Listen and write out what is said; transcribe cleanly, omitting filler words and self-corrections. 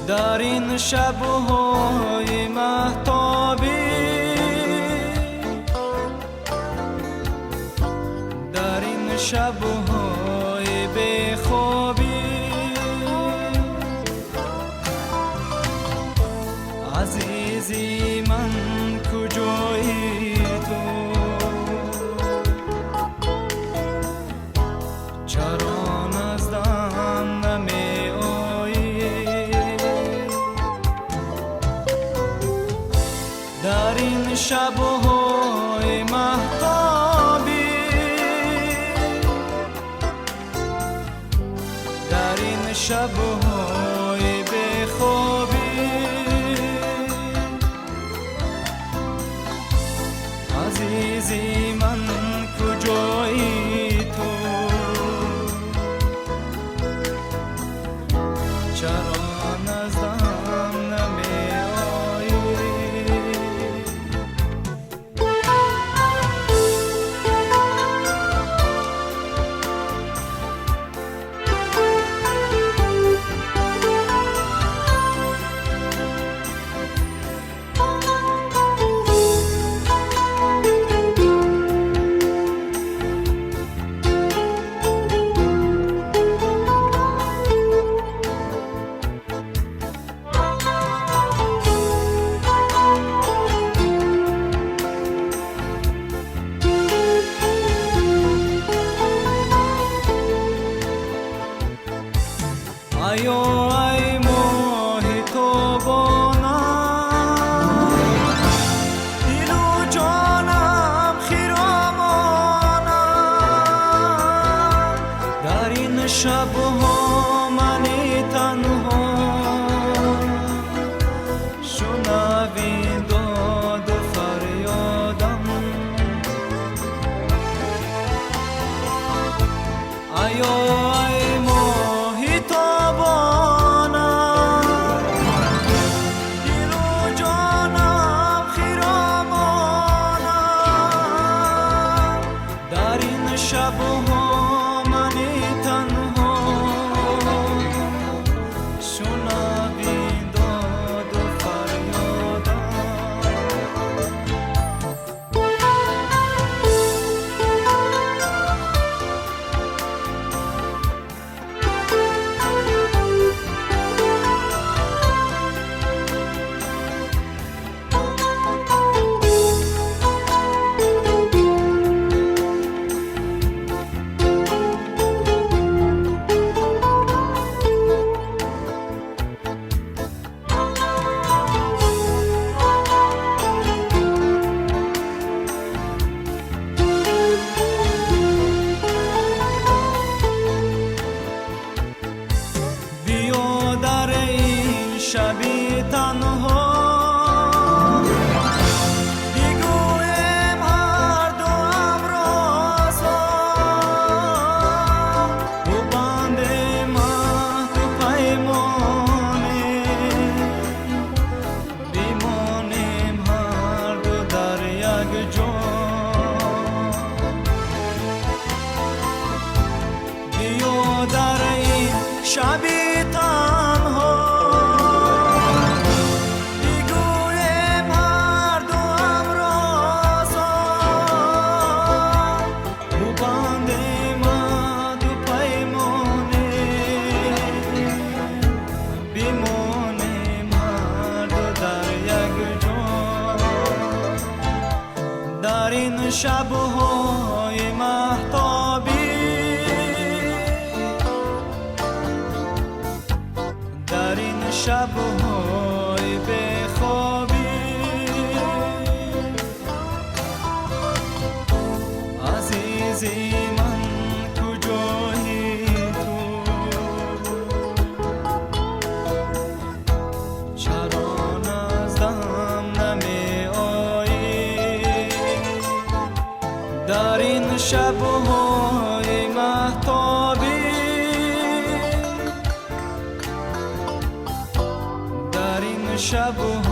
در این شب‌های مهتابی، در این شب‌های بیخوابی، عزیزی من کجایی تو؟ چرا نزدم نمی آیی؟ در این شب‌های مهتابی، در این شب‌های بیخوابی، عزیزی من کجایی تو؟ چرا نزدم نمی آیی؟ آیو ای ماهی تابانم، دل و جانم خیرامانم. در این شب‌ها من تنها شنوی داد و فریادم. آیو ای ماهی تابانم، دل و جانم خیرامانم. در این شب‌ها من تنها شنوی داد و فریادم. بیا در این شبی تنها بگویم هر دو امرازا، و بند مهد و پیمانه بمانیم هر دو در یک جا. بیا در این شبی تنها بگویم هر دو امرازا، و بند مهد و پیمانه بمانیم هر دو در یک جا. در این شب‌های مهتابی، در این شب‌های بیخوابی، عزیزی من کجایی تو؟ چرا نزدم نمی آیی؟ در این شب‌های مهتابی، در این شب‌ها